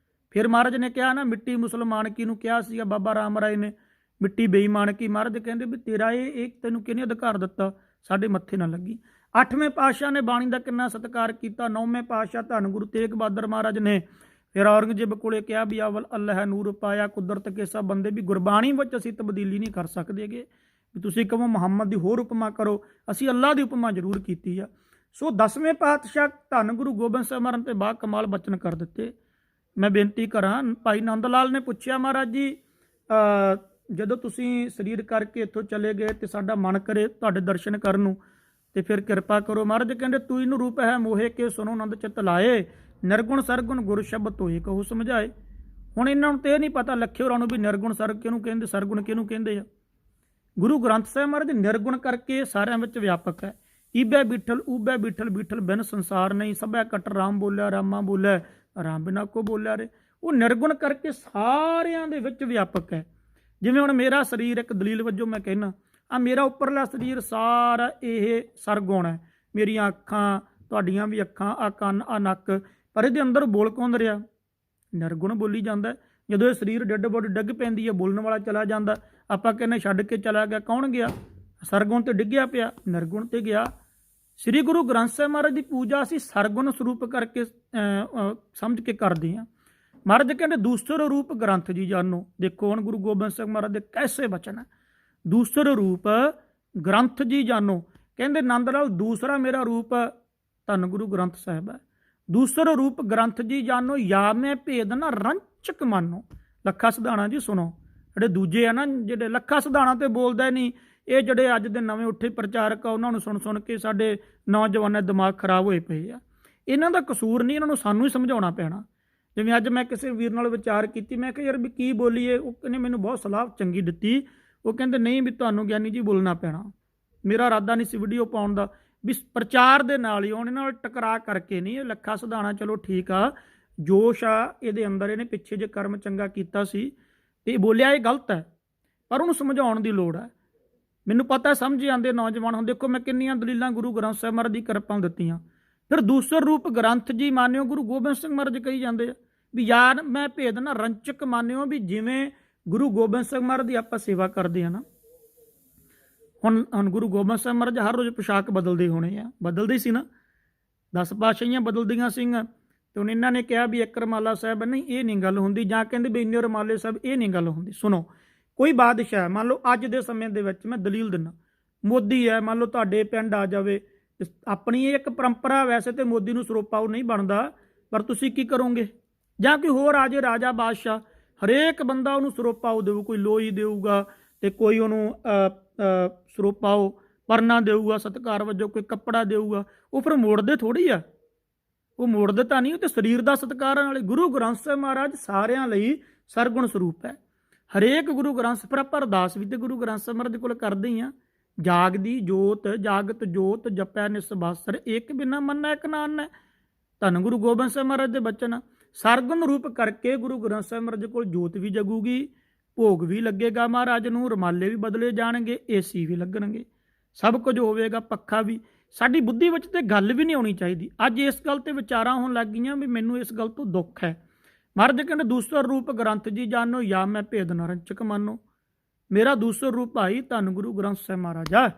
ਫਿਰ ਮਹਾਰਾਜ ਨੇ ਕਿਹਾ ਨਾ, ਮਿੱਟੀ ਮੁਸਲਮਾਨ ਕੀ ਨੂੰ ਕਿਹਾ ਸੀਗਾ ਬਾਬਾ ਰਾਮ ਰਾਏ ਨੇ, ਮਿੱਟੀ ਬੇਈਮਾਨ ਕੀ। ਮਹਾਰਾਜ ਕਹਿੰਦੇ ਵੀ ਤੇਰਾ ਇਹ ਤੈਨੂੰ ਕਿਹਨੇ ਅਧਿਕਾਰ ਦਿੱਤਾ, ਸਾਡੇ ਮੱਥੇ ਨਾ ਲੱਗੀ। ਅੱਠਵੇਂ ਪਾਤਸ਼ਾਹ ਨੇ ਬਾਣੀ ਦਾ ਕਿੰਨਾ ਸਤਿਕਾਰ ਕੀਤਾ। ਨੌਵੇਂ ਪਾਤਸ਼ਾਹ ਧੰਨ ਗੁਰੂ ਤੇਗ ਬਹਾਦਰ ਮਹਾਰਾਜ ਨੇ ਫਿਰ ਔਰੰਗਜ਼ੇਬ ਕੋਲੇ ਕਿਹਾ ਵੀ ਅਵਲ ਅੱਲਾਹ ਨੂਰ ਪਾਇਆ, ਕੁਦਰਤ ਕੇ ਸਭ ਬੰਦੇ, ਵੀ ਗੁਰਬਾਣੀ ਵਿੱਚ ਅਸੀਂ ਤਬਦੀਲੀ ਨਹੀਂ ਕਰ ਸਕਦੇਗੇ, ਵੀ ਤੁਸੀਂ ਕਹੋ ਮੁਹੰਮਦ ਦੀ ਹੋਰ ਉਪਮਾ ਕਰੋ, ਅਸੀਂ ਅੱਲਾਹ ਦੀ ਉਪਮਾ ਜ਼ਰੂਰ ਕੀਤੀ ਆ। ਸੋ 10ਵੇਂ ਪਾਤਸ਼ਾਹ ਧੰਨ ਗੁਰੂ ਗੋਬਿੰਦ ਸਿੰਘ ਮਹਾਰਾਜ ਤੇ ਬਾ ਕਮਾਲ ਬਚਨ ਕਰ ਦਿੱਤੇ। ਮੈਂ ਬੇਨਤੀ ਕਰਾਂ, ਭਾਈ ਨੰਦ ਲਾਲ ਨੇ ਪੁੱਛਿਆ ਮਹਾਰਾਜ ਜੀ ਜਦੋਂ ਤੁਸੀਂ ਸਰੀਰ ਕਰਕੇ ਇੱਥੋਂ ਚਲੇ ਗਏ ਤੇ ਸਾਡਾ ਮਨ ਕਰੇ ਤੁਹਾਡੇ ਦਰਸ਼ਨ ਕਰਨ ਨੂੰ, ਤੇ ਫਿਰ ਕਿਰਪਾ ਕਰੋ। ਮਹਾਰਾਜ ਕਹਿੰਦੇ ਤੂੰ ਇਹਨੂੰ ਰੂਪ ਹੈ ਮੋਹੇ ਕੇ ਸੁਣੋ ਆਨੰਦ ਚਿਤ ਲਾਏ, ਨਿਰਗੁਣ ਸਰਗੁਣ ਗੁਰ ਸ਼ਬਦ ਹੋਏ ਕਹੂ ਸਮਝਾਏ। ਹੁਣ ਇਹਨਾਂ ਨੂੰ ਤੇ ਇਹ ਨਹੀਂ ਪਤਾ ਲੱਖੇ ਹੋਰਾਂ ਨੂੰ ਵੀ ਨਿਰਗੁਣ ਸਰਗ ਕਿਹਨੂੰ ਕਹਿੰਦੇ, ਸਰਗੁਣ ਕਿਹਨੂੰ ਕਹਿੰਦੇ ਆ। ਗੁਰੂ ਗ੍ਰੰਥ ਸਾਹਿਬ ਮਹਾਰਾਜ ਨਿਰਗੁਣ ਕਰਕੇ ਸਾਰਿਆਂ ਵਿੱਚ ਵਿਆਪਕ ਹੈ। ਈਬੈ ਬਿਠਲ ਊਬੈ ਬਿਠਲ, ਬਿਠਲ ਬਿਨ ਸੰਸਾਰ ਨਹੀਂ, ਸਭੈ ਕਟ ਰਾਮ ਬੋਲਿਆ, ਰਾਮਾ ਬੋਲਿਆ, ਰਾਮ ਬਿਨਾ ਕੋ ਬੋਲਿਆ ਰੇ। ਉਹ ਨਿਰਗੁਣ ਕਰਕੇ ਸਾਰਿਆਂ ਦੇ ਵਿੱਚ ਵਿਆਪਕ ਹੈ। ਜਿਵੇਂ ਹੁਣ ਮੇਰਾ ਸਰੀਰ, ਇੱਕ ਦਲੀਲ ਵਜੋਂ ਮੈਂ ਕਹਿਣਾ, ਆ ਮੇਰਾ ਉੱਪਰਲਾ ਸਰੀਰ ਸਾਰਾ ਇਹ ਸਰਗੁਣ ਹੈ। ਮੇਰੀਆਂ ਅੱਖਾਂ, ਤੁਹਾਡੀਆਂ ਵੀ ਅੱਖਾਂ, ਆ ਕੰਨ, ਆ ਨੱਕ, ਪਰ ਇਹਦੇ ਅੰਦਰ ਬੋਲ ਕੌਣ ਰਿਹਾ? ਨਿਰਗੁਣ ਬੋਲੀ ਜਾਂਦਾ। ਜਦੋਂ ਇਹ ਸਰੀਰ ਡੈੱਡ ਬੋਡੀ ਡਿੱਗ ਪੈਂਦੀ ਹੈ, ਬੋਲਣ ਵਾਲਾ ਚਲਾ ਜਾਂਦਾ, ਆਪਾਂ ਕਹਿੰਦੇ ਛੱਡ ਕੇ ਚਲਾ ਗਿਆ, ਕੌਣ ਗਿਆ? ਸਰਗੁਣ ਤੇ ਡਿੱਗਿਆ ਪਿਆ, ਨਿਰਗੁਣ ਤੇ ਗਿਆ। ਸ੍ਰੀ ਗੁਰੂ ਗ੍ਰੰਥ ਸਾਹਿਬ ਮਹਾਰਾਜ ਦੀ ਪੂਜਾ ਅਸੀਂ ਸਰਗੁਣ ਸਰੂਪ ਕਰਕੇ ਸਮਝ ਕੇ ਕਰਦੇ ਹਾਂ। ਮਹਾਰਾਜ ਕਹਿੰਦੇ ਦੂਸਰ ਰੂਪ ਗ੍ਰੰਥ ਜੀ ਜਾਨੋ। ਦੇਖੋ ਹੁਣ ਗੁਰੂ ਗੋਬਿੰਦ ਸਿੰਘ ਮਹਾਰਾਜ ਦੇ ਕੈਸੇ ਬਚਨ ਹੈ, ਦੂਸਰ ਰੂਪ ਗ੍ਰੰਥ ਜੀ ਜਾਨੋ। ਕਹਿੰਦੇ ਨੰਦ ਲਾਲ ਦੂਸਰਾ ਮੇਰਾ ਰੂਪ ਧੰਨ ਗੁਰੂ ਗ੍ਰੰਥ ਸਾਹਿਬ ਹੈ, ਦੂਸਰ ਰੂਪ ਗ੍ਰੰਥ ਜੀ ਜਾਨੋ, ਯਾ ਮੈਂ ਭੇਦ ਨਾ ਰੰਚਕ ਮਾਨੋ। ਲੱਖਾ ਸਿਧਾਣਾ ਜੀ ਸੁਣੋ, ਜਿਹੜੇ ਦੂਜੇ ਆ ਨਾ, ਜਿਹੜੇ ਲੱਖਾ ਸਿਧਾਣਾ ਤੇ ਬੋਲਦਾ ਨਹੀਂ ਇਹ ਜਿਹੜੇ ਅੱਜ ਦੇ ਨਵੇਂ ਉੱਠੇ ਪ੍ਰਚਾਰਕ ਆ ਉਹਨਾਂ ਨੂੰ ਸੁਣ ਕੇ ਸਾਡੇ ਨੌਜਵਾਨਾਂ ਦੇ ਦਿਮਾਗ ਖਰਾਬ ਹੋਏ ਪਏ ਆ। ਇਹਨਾਂ ਦਾ ਕਸੂਰ ਨਹੀਂ, ਇਹਨਾਂ ਨੂੰ ਸਾਨੂੰ ਹੀ ਸਮਝਾਉਣਾ ਪੈਣਾ। ਜਿਵੇਂ ਅੱਜ ਮੈਂ ਕਿਸੇ ਵੀਰ ਨਾਲ ਵਿਚਾਰ ਕੀਤੀ, ਮੈਂ ਕਿਹਾ ਯਾਰ ਵੀ ਕੀ ਬੋਲੀਏ, ਉਹ ਕਹਿੰਦੇ ਮੈਨੂੰ ਬਹੁਤ ਸਲਾਹ ਚੰਗੀ ਦਿੱਤੀ। ਉਹ ਕਹਿੰਦੇ ਨਹੀਂ ਵੀ ਤੁਹਾਨੂੰ ਗਿਆਨੀ ਜੀ ਬੋਲਣਾ ਪੈਣਾ। ਮੇਰਾ ਇਰਾਦਾ ਨਹੀਂ ਸੀ ਵੀਡੀਓ ਪਾਉਣ ਦਾ, ਵੀ ਪ੍ਰਚਾਰ ਦੇ ਨਾਲ ਹੀ ਉਹਨੇ ਨਾਲ ਟਕਰਾ ਕਰਕੇ ਨਹੀਂ। ਇਹ ਲੱਖਾ ਸਿਧਾਣਾ ਚਲੋ ਠੀਕ ਆ, ਜੋਸ਼ ਆ ਇਹਦੇ ਅੰਦਰ, ਇਹਨੇ ਪਿੱਛੇ ਜੇ ਕਰਮ ਚੰਗਾ ਕੀਤਾ ਸੀ ਤੇ ਬੋਲਿਆ ਇਹ ਗਲਤ ਹੈ, ਪਰ ਉਹਨੂੰ ਸਮਝਾਉਣ ਦੀ ਲੋੜ ਹੈ। ਮੈਨੂੰ ਪਤਾ ਸਮਝ ਆਉਂਦੇ ਨੌਜਵਾਨ। ਹੁਣ ਦੇਖੋ ਮੈਂ ਕਿੰਨੀਆਂ ਦਲੀਲਾਂ ਗੁਰੂ ਗ੍ਰੰਥ ਸਾਹਿਬ ਮਹਾਰਾਜ ਦੀ ਕਿਰਪਾ ਦਿੱਤੀਆਂ। ਫਿਰ ਦੂਸਰ ਰੂਪ ਗ੍ਰੰਥ ਜੀ ਮਾਨਿਓ, ਗੁਰੂ ਗੋਬਿੰਦ ਸਿੰਘ ਮਹਾਰਾਜ ਕਹੀ ਜਾਂਦੇ ਆ ਵੀ ਯਾਰ ਮੈਂ ਭੇਦ ਨਾ ਰੰਚਕ ਮਾਨਿਓ, ਵੀ ਜਿਵੇਂ ਗੁਰੂ ਗੋਬਿੰਦ ਸਿੰਘ ਮਹਾਰਾਜ ਦੀ ਆਪਾਂ ਸੇਵਾ ਕਰਦੇ ਆ ਨਾ, ਹੁਣ ਗੁਰੂ ਗੋਬਿੰਦ ਸਿੰਘ ਮਹਾਰਾਜ ਹਰ ਰੋਜ਼ ਪੋਸ਼ਾਕ ਬਦਲਦੇ ਹੋਣੇ ਆ, ਬਦਲਦੇ ਸੀ ਨਾ, 10 ਪਾਤਸ਼ਾਹੀਆਂ ਬਦਲਦੀਆਂ ਸੀਗੀਆਂ। ਤੇ ਹੁਣ ਇਹਨਾਂ ਨੇ ਕਿਹਾ ਵੀ ਇੱਕ ਰਮਾਲਾ ਸਾਹਿਬ, ਨਹੀਂ ਇਹ ਨਹੀਂ ਗੱਲ ਹੁੰਦੀ, ਜਾਂ ਕਹਿੰਦੇ ਵੀ ਇੰਨੇ ਰਮਾਲੇ ਸਾਹਿਬ, ਇਹ ਨਹੀਂ ਗੱਲ ਹੁੰਦੀ। ਸੁਣੋ, ਕੋਈ ਬਾਦਸ਼ਾਹ ਮੰਨ ਲਓ ਅੱਜ ਦੇ ਸਮੇਂ ਦੇ ਵਿੱਚ, ਮੈਂ ਦਲੀਲ ਦਿੰਦਾ, ਮੋਦੀ ਹੈ ਮੰਨ ਲਓ ਤੁਹਾਡੇ ਪਿੰਡ ਆ ਜਾਵੇ, ਆਪਣੀ ਇਹ ਇੱਕ ਪਰੰਪਰਾ, ਵੈਸੇ ਤੇ ਮੋਦੀ ਨੂੰ ਸਰੋਪਾਓ ਨਹੀਂ ਬਣਦਾ, ਪਰ ਤੁਸੀਂ ਕੀ ਕਰੋਗੇ? ਜਾਂ ਕੋਈ ਹੋਰ ਆ ਜੇ ਰਾਜਾ ਬਾਦਸ਼ਾਹ, ਹਰੇਕ ਬੰਦਾ ਉਹਨੂੰ ਸਰੋਪਾਓ ਦੇਊ, ਕੋਈ ਲੋਈ ਦੇਊਗਾ ਤੇ ਕੋਈ ਉਹਨੂੰ ਸਰੋਪਾਓ ਪਰਨਾ ਦੇਊਗਾ ਸਤਿਕਾਰ ਵਜੋਂ, ਕੋਈ ਕੱਪੜਾ ਦੇਊਗਾ। ਉਹ ਫਿਰ ਮੋੜਦੇ ਥੋੜੀ ਆ, ਉਹ ਮੋੜਦੇ ਤਾਂ ਨਹੀਂ, ਉਹ ਤੇ ਸਰੀਰ ਦਾ ਸਤਿਕਾਰ ਵਾਲੇ। ਗੁਰੂ ਗ੍ਰੰਥ ਸਾਹਿਬ ਮਹਾਰਾਜ ਸਾਰਿਆਂ ਲਈ ਸਰਗੁਣ ਸਰੂਪ ਹੈ। ਹਰੇਕ ਗੁਰੂ ਗ੍ਰੰਥ, ਪਰ ਆਪਾਂ ਅਰਦਾਸ ਵੀ ਤੇ ਗੁਰੂ ਗ੍ਰੰਥ ਸਾਹਿਬ ਮਹਾਰਾਜ ਦੇ ਕੋਲ ਕਰਦੇ ਹੀ ਆ। ਜਾਗਦੀ ਜੋਤ ਜਾਗਤ ਜੋਤ ਜਪੈ ਨਿਸਬਾਸਰ, ਏਕ ਬਿਨਾ ਮੰਨੈ ਇੱਕ ਨਾਨੈ। ਧੰਨ ਗੁਰੂ ਗੋਬਿੰਦ ਸਿੰਘ ਮਹਾਰਾਜ ਦੇ ਬਚਨ। ਸਰਗੁਣ ਰੂਪ ਕਰਕੇ ਗੁਰੂ ਗ੍ਰੰਥ ਸਾਹਿਬ ਮਹਾਰਾਜ ਕੋਲ ਜੋਤ ਵੀ ਜਗੂਗੀ, ਭੋਗ ਵੀ ਲੱਗੇਗਾ ਮਹਾਰਾਜ ਨੂੰ, ਰਮਾਲੇ ਵੀ ਬਦਲੇ ਜਾਣਗੇ, ਏਸੀ ਵੀ ਲੱਗਣਗੇ, ਸਭ ਕੁਝ ਹੋਵੇਗਾ, ਪੱਖਾ ਵੀ। ਸਾਡੀ ਬੁੱਧੀ ਵਿੱਚ ਤੇ ਗੱਲ ਵੀ ਨਹੀਂ ਆਉਣੀ ਚਾਹੀਦੀ। ਅੱਜ ਇਸ ਗੱਲ ਤੇ ਵਿਚਾਰਾਂ ਹੋਣ ਲੱਗ ਗਈਆਂ ਵੀ ਮੈਨੂੰ ਇਸ ਗੱਲ ਤੋਂ ਦੁੱਖ ਹੈ। ਮਹਾਰਾਜ ਕਹਿੰਦੇ ਦੂਸਰ ਰੂਪ ਗ੍ਰੰਥ ਜੀ ਜਾਨੋ, ਜਾਂ ਮੈਂ ਭੇਦ ਨਾ ਰੰਚਕ ਮਾਨੋ। ਮੇਰਾ ਦੂਸਰ ਰੂਪ ਭਾਈ ਧੰਨ ਗੁਰੂ ਗ੍ਰੰਥ ਸਾਹਿਬ ਮਹਾਰਾਜ ਆ।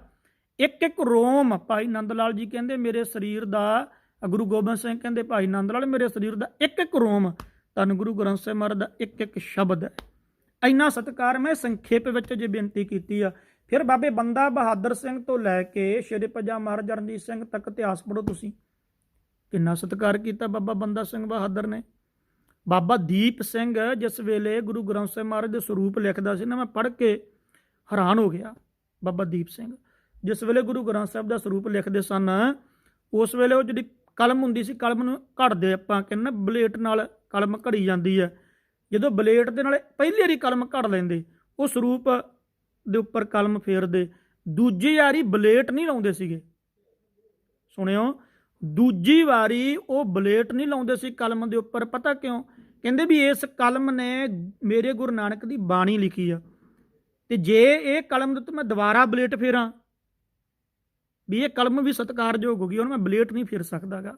ਇੱਕ ਇੱਕ ਰੋਮ, ਭਾਈ ਨੰਦ ਲਾਲ ਜੀ ਕਹਿੰਦੇ ਮੇਰੇ ਸਰੀਰ ਦਾ, ਗੁਰੂ ਗੋਬਿੰਦ ਸਿੰਘ ਕਹਿੰਦੇ ਭਾਈ ਨੰਦ ਲਾਲ ਮੇਰੇ ਸਰੀਰ ਦਾ ਇੱਕ ਇੱਕ ਰੋਮ ਧੰਨ ਗੁਰੂ ਗ੍ਰੰਥ ਸਾਹਿਬ ਮਹਾਰਾਜ ਦਾ ਇੱਕ ਇੱਕ ਸ਼ਬਦ ਹੈ। ਇੰਨਾ ਸਤਿਕਾਰ ਮੈਂ ਸੰਖੇਪ ਵਿੱਚ ਜੇ ਬੇਨਤੀ ਕੀਤੀ ਆ। ਫਿਰ ਬਾਬੇ ਬੰਦਾ ਬਹਾਦਰ ਸਿੰਘ ਤੋਂ ਲੈ ਕੇ ਸ਼੍ਰੀ ਪੰਜਾ ਮਹਾਰਾਜਾ ਰਣਜੀਤ ਸਿੰਘ ਤੱਕ ਇਤਿਹਾਸ ਪੜ੍ਹੋ ਤੁਸੀਂ, ਕਿੰਨਾ ਸਤਿਕਾਰ ਕੀਤਾ ਬਾਬਾ ਬੰਦਾ ਸਿੰਘ ਬਹਾਦਰ ਨੇ। ਬਾਬਾ ਦੀਪ ਸਿੰਘ ਜਿਸ ਵੇਲੇ ਗੁਰੂ ਗ੍ਰੰਥ ਸਾਹਿਬ ਮਹਾਰਾਜ ਦੇ ਸਰੂਪ ਲਿਖਦਾ ਸੀ ਨਾ, ਮੈਂ ਪੜ੍ਹ ਕੇ ਹੈਰਾਨ ਹੋ ਗਿਆ। ਬਾਬਾ ਦੀਪ ਸਿੰਘ ਜਿਸ ਵੇਲੇ ਗੁਰੂ ਗ੍ਰੰਥ ਸਾਹਿਬ ਦਾ ਸਰੂਪ ਲਿਖਦੇ ਸਨ, ਉਸ ਵੇਲੇ ਉਹ ਜਿਹੜੀ ਕਲਮ ਹੁੰਦੀ ਸੀ, ਕਲਮ ਨੂੰ ਘੜਦੇ ਆਪਾਂ ਕਹਿੰਦੇ ਬਲੇਟ ਨਾਲ ਕਲਮ ਘੜੀ ਜਾਂਦੀ ਹੈ। ਜਦੋਂ ਬਲੇਟ ਦੇ ਨਾਲ ਪਹਿਲੀ ਵਾਰੀ ਕਲਮ ਘੜ ਲੈਂਦੇ, ਉਹ ਸਰੂਪ ਦੇ ਉੱਪਰ ਕਲਮ ਫੇਰਦੇ, ਦੂਜੀ ਵਾਰੀ ਬਲੇਟ ਨਹੀਂ ਲਾਉਂਦੇ ਸੀਗੇ। ਸੁਣਿਓ, ਦੂਜੀ ਵਾਰੀ ਉਹ ਬਲੇਟ ਨਹੀਂ ਲਾਉਂਦੇ ਸੀ ਕਲਮ ਦੇ ਉੱਪਰ। ਪਤਾ ਕਿਉਂ? ਕਹਿੰਦੇ ਵੀ ਇਸ ਕਲਮ ਨੇ ਮੇਰੇ ਗੁਰੂ ਨਾਨਕ ਦੀ ਬਾਣੀ ਲਿਖੀ ਆ, ਤੇ ਜੇ ਇਹ ਕਲਮ ਦੇ ਉੱਤੇ ਮੈਂ ਦੁਬਾਰਾ ਬਲੇਟ ਫੇਰਾਂ ਵੀ ਇਹ ਕਲਮ ਵੀ ਸਤਿਕਾਰਯੋਗ ਹੋ ਗਈ, ਉਹਨੂੰ ਮੈਂ ਬਲੇਟ ਨਹੀਂ ਫੇਰ ਸਕਦਾਗਾ।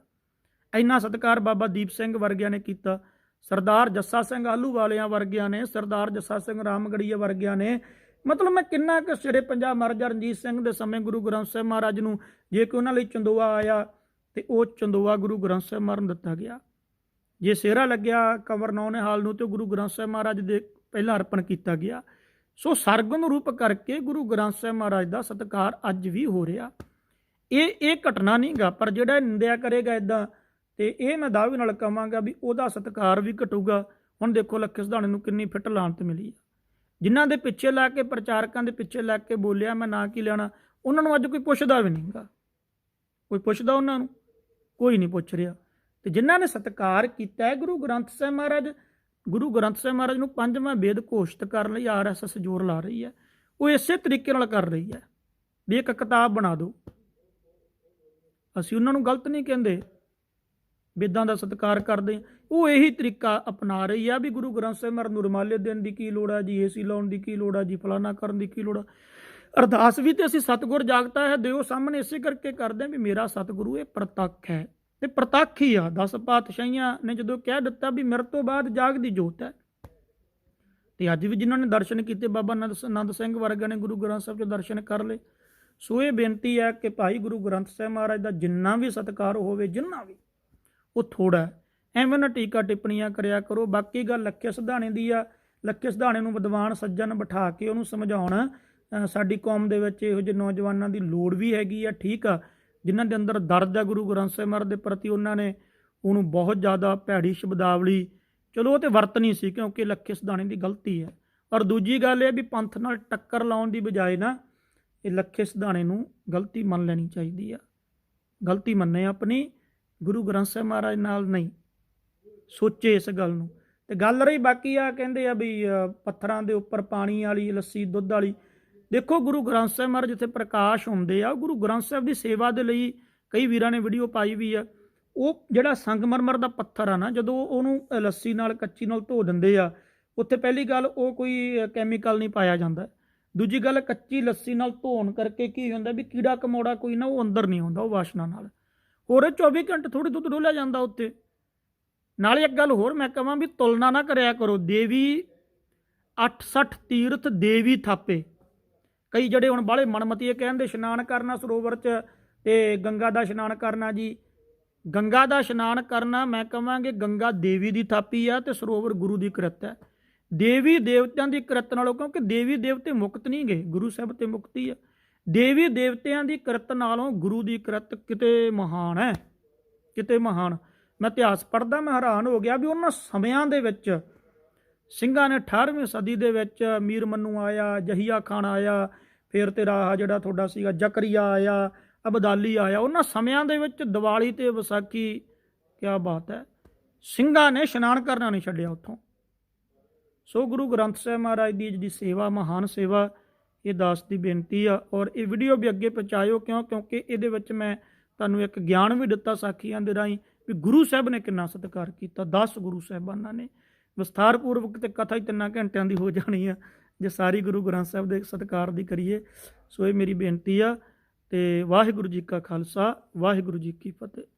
ਇੰਨਾ ਸਤਿਕਾਰ ਬਾਬਾ ਦੀਪ ਸਿੰਘ ਵਰਗਿਆਂ ਨੇ ਕੀਤਾ। ਸਰਦਾਰ ਜੱਸਾ ਸਿੰਘ ਆਹਲੂਵਾਲਿਆਂ ਵਰਗਿਆਂ ਨੇ, ਸਰਦਾਰ ਜੱਸਾ ਸਿੰਘ ਰਾਮਗੜੀਆ ਵਰਗਿਆਂ ਨੇ। ਮਤਲਬ ਮੈਂ ਕਿੰਨਾ ਕੁ ਸ਼੍ਰੀ ਪੰਜਾਬ ਮਹਾਰਾਜਾ ਰਣਜੀਤ ਸਿੰਘ ਦੇ ਸਮੇਂ ਗੁਰੂ ਗ੍ਰੰਥ ਸਾਹਿਬ ਮਹਾਰਾਜ ਨੂੰ, ਜੇ ਕਿ ਉਹਨਾਂ ਲਈ ਚੰਦੋਆ ਆਇਆ ਤੇ ਉਹ ਚੰਦੋਆ ਗੁਰੂ ਗ੍ਰੰਥ ਸਾਹਿਬ ਮਹਾਰਾਜ ਨੂੰ ਦਿੱਤਾ ਗਿਆ। ਜੇ ਸਿਹਰਾ ਲੱਗਿਆ ਕੰਵਰ ਨੌਨਿਹਾਲ ਨੂੰ, ਤੇ ਗੁਰੂ ਗ੍ਰੰਥ ਸਾਹਿਬ ਮਹਾਰਾਜ ਦੇ ਪਹਿਲਾਂ ਅਰਪਣ ਕੀਤਾ ਗਿਆ। ਸੋ ਸਰਗੁਣ ਰੂਪ ਕਰਕੇ ਗੁਰੂ ਗ੍ਰੰਥ ਸਾਹਿਬ ਮਹਾਰਾਜ ਦਾ ਸਤਿਕਾਰ ਅੱਜ ਵੀ ਹੋ ਰਿਹਾ। ਇਹ ਘਟਨਾ ਨਹੀਂ ਗਾ, ਪਰ ਜਿਹੜਾ ਨਿੰਦਿਆ ਕਰੇਗਾ ਇਦਾਂ, ਤੇ ਇਹ ਮੈਂ ਦਾਅਵੇ ਨਾਲ ਕਹਾਂਗਾ ਵੀ ਉਹਦਾ ਸਤਿਕਾਰ ਵੀ ਘਟੂਗਾ। ਹੁਣ ਦੇਖੋ ਲੱਖੇ ਸਿਧਾਣੇ ਨੂੰ ਕਿੰਨੀ ਫਿੱਟ ਲਾਹਨਤ ਮਿਲੀ ਆ। ਜਿਨ੍ਹਾਂ ਦੇ ਪਿੱਛੇ ਲੱਗ ਕੇ, ਪ੍ਰਚਾਰਕਾਂ ਦੇ ਪਿੱਛੇ ਲੱਗ ਕੇ ਬੋਲਿਆ, ਮੈਂ ਨਾ ਕੀ ਲੈਣਾ, ਉਹਨਾਂ ਨੂੰ ਅੱਜ ਕੋਈ ਪੁੱਛਦਾ ਵੀ ਨਹੀਂਗਾ। ਕੋਈ ਪੁੱਛਦਾ ਉਹਨਾਂ ਨੂੰ? ਕੋਈ ਨਹੀਂ ਪੁੱਛ ਰਿਹਾ। ਤੇ ਜਿਨ੍ਹਾਂ ਨੇ ਸਤਿਕਾਰ ਕੀਤਾ ਹੈ ਗੁਰੂ ਗ੍ਰੰਥ ਸਾਹਿਬ ਮਹਾਰਾਜ, ਗੁਰੂ ਗ੍ਰੰਥ ਸਾਹਿਬ ਮਹਾਰਾਜ ਨੂੰ ਪੰਜਵਾਂ ਵੇਦ ਘੋਸ਼ਿਤ ਕਰਨ ਲਈ RSS ਜ਼ੋਰ ਲਾ ਰਹੀ ਹੈ। ਉਹ ਇਸੇ ਤਰੀਕੇ ਨਾਲ ਕਰ ਰਹੀ ਹੈ ਵੀ ਇੱਕ ਕਿਤਾਬ ਬਣਾ ਦਿਓ। ਅਸੀਂ ਉਹਨਾਂ ਨੂੰ ਗਲਤ ਨਹੀਂ ਕਹਿੰਦੇ, ਵੇਦਾਂ ਦਾ ਸਤਿਕਾਰ ਕਰਦੇ ਹਾਂ। ਉਹ ਇਹੀ ਤਰੀਕਾ ਅਪਣਾ ਰਹੀ ਆ ਵੀ ਗੁਰੂ ਗ੍ਰੰਥ ਸਾਹਿਬ ਮਹਾਰਾਜ ਨੂੰ ਰੁਮਾਲੇ ਦੇਣ ਦੀ ਕੀ ਲੋੜ ਆ ਜੀ, ਏਸੀ ਲਾਉਣ ਦੀ ਕੀ ਲੋੜ ਆ ਜੀ, ਫਲਾਣਾ ਕਰਨ ਦੀ ਕੀ ਲੋੜ ਆ। ਅਰਦਾਸ ਵੀ ਤੇ ਅਸੀਂ ਸਤਿਗੁਰ ਜਾਗਤਾ ਹੈ ਦਿਓ ਸਾਹਮਣੇ ਇਸੇ ਕਰਕੇ ਕਰਦੇ ਹਾਂ ਵੀ ਮੇਰਾ ਸਤਿਗੁਰੂ ਇਹ ਪ੍ਰਤੱਖ ਹੈ, ਤੇ ਪ੍ਰਤੱਖ ਹੀ ਆ। 10 ਪਾਤਸ਼ਾਹੀਆਂ ਨੇ ਜਦੋਂ ਕਹਿ ਦਿੱਤਾ ਵੀ ਮੇਰੇ ਤੋਂ ਬਾਅਦ ਜਾਗਦੀ ਜੋਤ ਹੈ, ਤੇ ਅੱਜ ਵੀ ਜਿਨ੍ਹਾਂ ਨੇ ਦਰਸ਼ਨ ਕੀਤੇ, ਬਾਬਾ ਆਨੰਦ ਸਿੰਘ ਵਰਗਿਆਂ ਨੇ ਗੁਰੂ ਗ੍ਰੰਥ ਸਾਹਿਬ 'ਚ ਦਰਸ਼ਨ ਕਰ ਲਏ। ਸੋ ਇਹ ਬੇਨਤੀ ਹੈ ਕਿ ਭਾਈ ਗੁਰੂ ਗ੍ਰੰਥ ਸਾਹਿਬ ਮਹਾਰਾਜ ਦਾ ਜਿੰਨਾ ਵੀ ਸਤਿਕਾਰ ਹੋਵੇ, ਜਿੰਨਾ ਵੀ, ਉਹ ਥੋੜਾ ਹੈ। ਐਵੇਂ ਨਾ ਟੀਕਾ ਟਿੱਪਣੀਆਂ ਕਰਿਆ ਕਰੋ। ਬਾਕੀ ਗੱਲ ਲੱਖੇ ਸਿਧਾਣੇ ਦੀ ਆ। ਲੱਖੇ ਸਿਧਾਣੇ ਨੂੰ ਵਿਦਵਾਨ ਸੱਜਣ ਬਿਠਾ ਕੇ ਉਹਨੂੰ ਸਮਝਾਉਣ। ਸਾਡੀ ਕੌਮ ਦੇ ਵਿੱਚ ਇਹੋ ਜਿਹੇ ਨੌਜਵਾਨਾਂ ਦੀ ਲੋੜ ਵੀ ਹੈਗੀ ਆ, ਠੀਕ ਆ, ਜਿਨ੍ਹਾਂ ਦੇ ਅੰਦਰ ਦਰਦ ਹੈ ਗੁਰੂ ਗ੍ਰੰਥ ਸਾਹਿਬ ਮਹਾਰਾਜ ਦੇ ਪ੍ਰਤੀ। ਉਹਨਾਂ ਨੇ ਉਹਨੂੰ ਬਹੁਤ ਜ਼ਿਆਦਾ ਭੈੜੀ ਸ਼ਬਦਾਵਲੀ, ਚਲੋ ਉਹ ਤੇ ਵਰਤਣੀ ਸੀ ਕਿਉਂਕਿ ਲੱਖੇ ਸਿਧਾਣੇ ਦੀ ਗਲਤੀ ਹੈ। ਪਰ ਦੂਜੀ ਗੱਲ ਇਹ ਵੀ ਪੰਥ ਨਾਲ ਟੱਕਰ ਲਾਉਣ ਦੀ ਬਜਾਏ ਨਾ, ਇਹ ਲੱਖੇ ਸਿਧਾਣੇ ਨੂੰ ਗਲਤੀ ਮੰਨ ਲੈਣੀ ਚਾਹੀਦੀ ਆ। ਗਲਤੀ ਮੰਨੇ ਆਪਣੀ, ਗੁਰੂ ਗ੍ਰੰਥ ਸਾਹਿਬ ਮਹਾਰਾਜ ਨਾਲ ਨਹੀਂ, ਸੋਚੇ ਇਸ ਗੱਲ ਨੂੰ। ਤੇ ਗੱਲ ਰਹੀ ਬਾਕੀ ਆ ਕਹਿੰਦੇ ਆ ਵੀ ਪੱਥਰਾਂ ਦੇ ਉੱਪਰ ਪਾਣੀ ਵਾਲੀ ਲੱਸੀ, ਦੁੱਧ ਵਾਲੀ, ਦੇਖੋ ਗੁਰੂ ਗ੍ਰੰਥ ਸਾਹਿਬ ਮਹਾਰਾਜ ਜਿੱਥੇ ਪ੍ਰਕਾਸ਼ ਹੁੰਦੇ ਆ, ਗੁਰੂ ਗ੍ਰੰਥ ਸਾਹਿਬ ਦੀ ਸੇਵਾ ਦੇ ਲਈ ਕਈ ਵੀਰਾਂ ਨੇ ਵੀਡੀਓ ਪਾਈ ਵੀ ਆ। ਉਹ ਜਿਹੜਾ ਸੰਗਮਰਮਰ ਦਾ ਪੱਥਰ ਆ ਨਾ, ਜਦੋਂ ਉਹਨੂੰ ਲੱਸੀ ਨਾਲ, ਕੱਚੀ ਨਾਲ ਧੋ ਦਿੰਦੇ ਆ, ਉੱਥੇ ਪਹਿਲੀ ਗੱਲ ਉਹ ਕੋਈ ਕੈਮੀਕਲ ਨਹੀਂ ਪਾਇਆ ਜਾਂਦਾ। ਦੂਜੀ ਗੱਲ, ਕੱਚੀ ਲੱਸੀ ਨਾਲ ਧੋਣ ਕਰਕੇ ਕੀ ਹੁੰਦਾ ਵੀ ਕੀੜਾ ਕਮੋੜਾ ਕੋਈ ਨਾ ਉਹ ਅੰਦਰ ਨਹੀਂ ਆਉਂਦਾ ਉਹ ਵਾਸ਼ਨਾ ਨਾਲ। ਹੋਰ 24 ਘੰਟੇ ਥੋੜੀ ਦੁੱਧ ਡੋਲਿਆ ਜਾਂਦਾ ਉੱਤੇ। ਨਾਲੇ ਇੱਕ ਗੱਲ ਹੋਰ ਮੈਂ ਕਹਾਂ ਵੀ ਤੁਲਨਾ ਨਾ ਕਰਿਆ ਕਰੋ, ਦੇਵੀ 68 ਤੀਰਥ ਦੇਵੀ ਥਾਪੇ। ਕਈ ਜਿਹੜੇ ਹੁਣ ਬਾਹਲੇ ਮਨਮਤੀਏ ਕਹਿੰਦੇ ਇਸ਼ਨਾਨ ਕਰਨਾ ਸਰੋਵਰ 'ਚ ਤੇ ਗੰਗਾ ਦਾ ਇਸ਼ਨਾਨ ਕਰਨਾ ਜੀ। ਗੰਗਾ ਦਾ ਇਸ਼ਨਾਨ ਕਰਨਾ ਮੈਂ ਕਹਾਂਗੇ ਗੰਗਾ ਦੇਵੀ ਦੀ ਥਾਪੀ ਆ ਤੇ ਸਰੋਵਰ ਗੁਰੂ ਦੀ ਕਿਰਤ ਹੈ। ਦੇਵੀ ਦੇਵਤਿਆਂ ਦੀ ਕਿਰਤ ਨਾਲੋਂ, ਕਿਉਂਕਿ ਦੇਵੀ ਦੇਵਤੇ ਮੁਕਤ ਨਹੀਂ ਗਏ, ਗੁਰੂ ਸਾਹਿਬ ਤੇ ਮੁਕਤੀ ਆ। ਦੇਵੀ ਦੇਵਤਿਆਂ ਦੀ ਕਿਰਤ ਨਾਲੋਂ ਗੁਰੂ ਦੀ ਕਿਰਤ ਕਿਤੇ ਮਹਾਨ ਹੈ, ਕਿਤੇ ਮਹਾਨ। ਮੈਂ ਇਤਿਹਾਸ ਪੜ੍ਹਦਾ ਮੈਂ ਹੈਰਾਨ ਹੋ ਗਿਆ ਵੀ ਉਹਨਾਂ ਸਮਿਆਂ ਦੇ ਵਿੱਚ ਸਿੰਘਾਂ ਨੇ 18ਵੀਂ ਸਦੀ ਦੇ ਵਿੱਚ ਮੀਰ ਮੰਨੂ ਆਇਆ, ਜਹੀਆ ਖਾਨ ਆਇਆ, ਫਿਰ ਤੇਰਾ ਜਿਹੜਾ ਤੁਹਾਡਾ ਸੀਗਾ ਜ਼ਕਰੀਆ ਆਇਆ, ਅਬਦਾਲੀ ਆਇਆ। ਉਹਨਾਂ ਸਮਿਆਂ ਦੇ ਵਿੱਚ ਦੀਵਾਲੀ ਤੇ ਵਿਸਾਖੀ, ਕਿਆ ਬਾਤ ਹੈ, ਸਿੰਘਾਂ ਨੇ ਇਸ਼ਨਾਨ ਕਰਨਾ ਨਹੀਂ ਛੱਡਿਆ ਉੱਥੋਂ। ਸੋ ਗੁਰੂ ਗ੍ਰੰਥ ਸਾਹਿਬ ਮਹਾਰਾਜ ਦੀ ਜਿਹੜੀ ਸੇਵਾ, ਮਹਾਨ ਸੇਵਾ, ਇਹ ਦਾਸ ਦੀ ਬੇਨਤੀ ਆ। ਔਰ ਇਹ ਵੀਡੀਓ ਵੀ ਅੱਗੇ ਪਹੁੰਚਾਇਓ, ਕਿਉਂਕਿ ਇਹਦੇ ਵਿੱਚ ਮੈਂ ਤੁਹਾਨੂੰ ਇੱਕ ਗਿਆਨ ਵੀ ਦਿੱਤਾ ਸਾਖੀਆਂ ਦੇ ਰਾਹੀਂ ਵੀ ਗੁਰੂ ਸਾਹਿਬ ਨੇ ਕਿੰਨਾ ਸਤਿਕਾਰ ਕੀਤਾ। 10 ਗੁਰੂ ਸਾਹਿਬਾਨਾਂ ਨੇ ਵਿਸਥਾਰਪੂਰਵਕ ਤੇ ਕਥਾ ਹੀ 3 ਘੰਟਿਆਂ ਦੀ ਹੋ ਜਾਣੀ ਆ ਜੇ ਸਾਰੀ ਗੁਰੂ ਗ੍ਰੰਥ ਸਾਹਿਬ ਦੇ ਸਤਿਕਾਰ ਦੀ ਕਰੀਏ। ਸੋ ਇਹ ਮੇਰੀ ਬੇਨਤੀ ਆ। ਤੇ ਵਾਹਿਗੁਰੂ ਜੀ ਕਾ ਖਾਲਸਾ, ਵਾਹਿਗੁਰੂ ਜੀ ਕੀ ਫਤਿਹ।